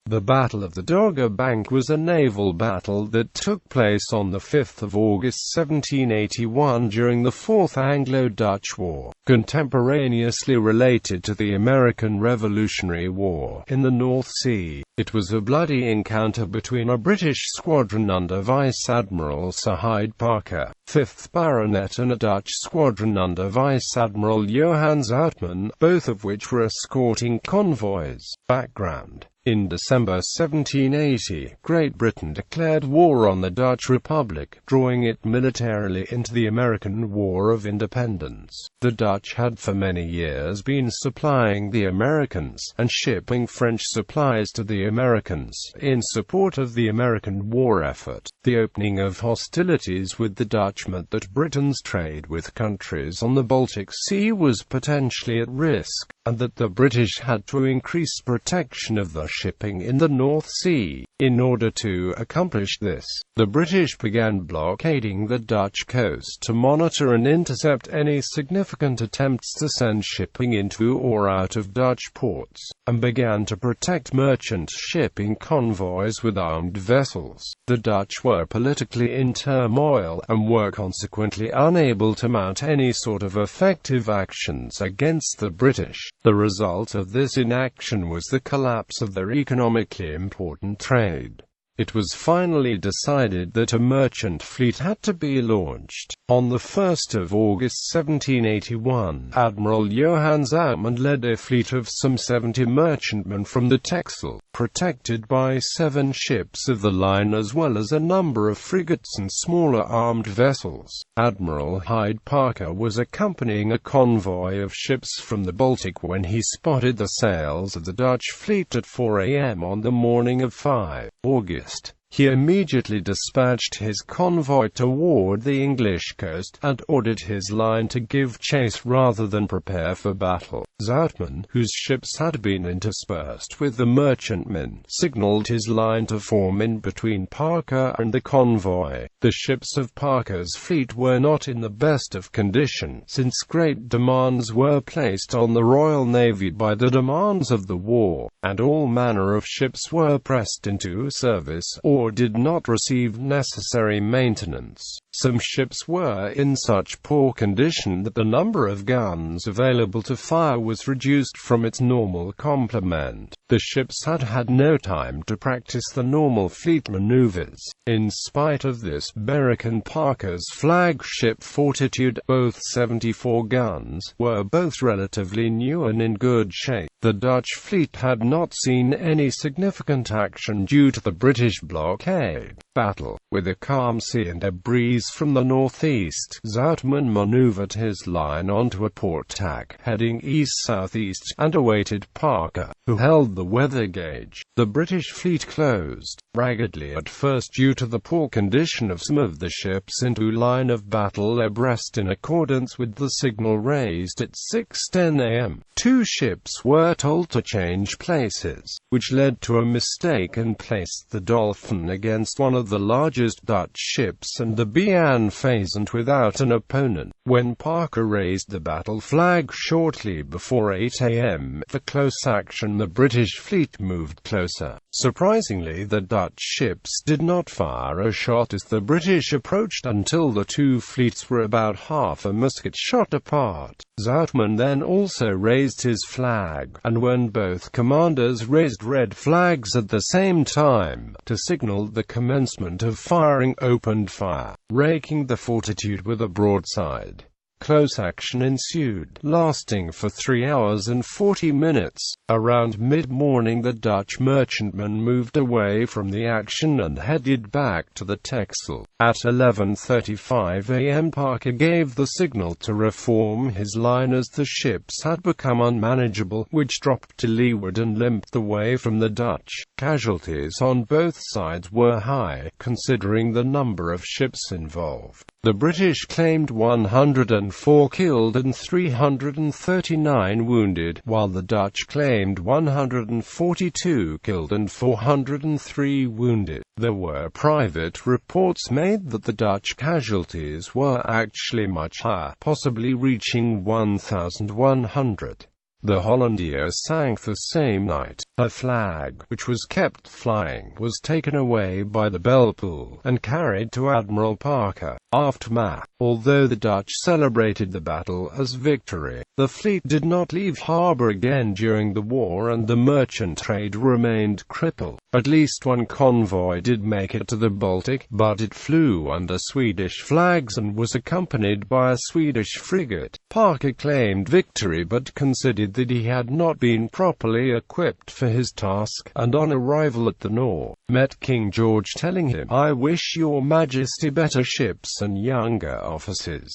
The Battle of the Dogger Bank was a naval battle that took place on the 5th of August 1781 during the Fourth Anglo-Dutch War, contemporaneously related to the American Revolutionary War in the North Sea. It was a bloody encounter between a British squadron under Vice Admiral Sir Hyde Parker, 5th Baronet, and a Dutch squadron under Vice Admiral Johan Zoutman, both of which were escorting convoys. Background: in December 1780, Great Britain declared war on the Dutch Republic, drawing it militarily into the American War of Independence. The Dutch had for many years been supplying the Americans, and shipping French supplies to the Americans, in support of the American war effort. The opening of hostilities with the Dutch meant that Britain's trade with countries on the Baltic Sea was potentially at risk, and that the British had to increase protection of the shipping in the North Sea. In order to accomplish this, the British began blockading the Dutch coast to monitor and intercept any significant attempts to send shipping into or out of Dutch ports, and began to protect merchant shipping convoys with armed vessels. The Dutch were politically in turmoil, and were consequently unable to mount any sort of effective actions against the British. The result of this inaction was the collapse of their economically important trade. It was finally decided that a merchant fleet had to be launched. On the 1st of August 1781, Admiral Johan Zoutman led a fleet of some 70 merchantmen from the Texel, protected by 7 ships of the line as well as a number of frigates and smaller armed vessels. Admiral Hyde Parker was accompanying a convoy of ships from the Baltic when he spotted the sails of the Dutch fleet at 4 a.m. on the morning of 5 August. He immediately dispatched his convoy toward the English coast, and ordered his line to give chase rather than prepare for battle. Zoutman, whose ships had been interspersed with the merchantmen, signaled his line to form in between Parker and the convoy. The ships of Parker's fleet were not in the best of condition, since great demands were placed on the Royal Navy by the demands of the war, and all manner of ships were pressed into service or did not receive necessary maintenance. Some ships were in such poor condition that the number of guns available to fire was reduced from its normal complement. The ships had had no time to practice the normal fleet maneuvers. In spite of this, Berwick and Parker's flagship Fortitude, both 74 guns, were both relatively new and in good shape. The Dutch fleet had not seen any significant action due to the British blockade. Battle. With a calm sea and a breeze from the northeast, Zoutman maneuvered his line onto a port tack, heading east-southeast, and awaited Parker, who held the weather gauge. The British fleet closed, raggedly at first due to the poor condition of some of the ships, into line of battle abreast in accordance with the signal raised at 6:10 a.m. 2 ships were told to change places, which led to a mistake and placed the Dolphin against one of the largest Dutch ships and the Bean Pheasant without an opponent. When Parker raised the battle flag shortly before 8 a.m. for close action, the British fleet moved closer. Surprisingly, the Dutch ships did not fire a shot as the British approached until the two fleets were about half a musket shot apart. Zoutman then also raised his flag, and when both commanders raised red flags at the same time, to signal the commencement of firing, opened fire, raking the Fortitude with a broadside. Close action ensued, lasting for 3 hours and 40 minutes. Around mid-morning, the Dutch merchantmen moved away from the action and headed back to the Texel. At 11:35 a.m. Parker gave the signal to reform his line as the ships had become unmanageable, which dropped to leeward and limped away from the Dutch. Casualties on both sides were high, considering the number of ships involved. The British claimed 104 killed and 339 wounded, while the Dutch claimed 142 killed and 403 wounded. There were private reports made that the Dutch casualties were actually much higher, possibly reaching 1,100. The Hollandia sank the same night. Her flag, which was kept flying, was taken away by the Belpool, and carried to Admiral Parker. Aftermath. Although the Dutch celebrated the battle as victory, the fleet did not leave harbour again during the war and the merchant trade remained crippled. At least one convoy did make it to the Baltic, but it flew under Swedish flags and was accompanied by a Swedish frigate. Parker claimed victory but considered that he had not been properly equipped for his task, and on arrival at the Nore, met King George telling him, "I wish your Majesty better ships and younger officers.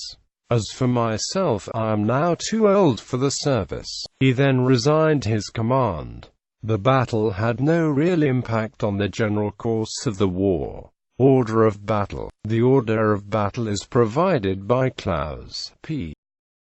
As for myself, I am now too old for the service." He then resigned his command. The battle had no real impact on the general course of the war. Order of battle. The order of battle is provided by Clause P.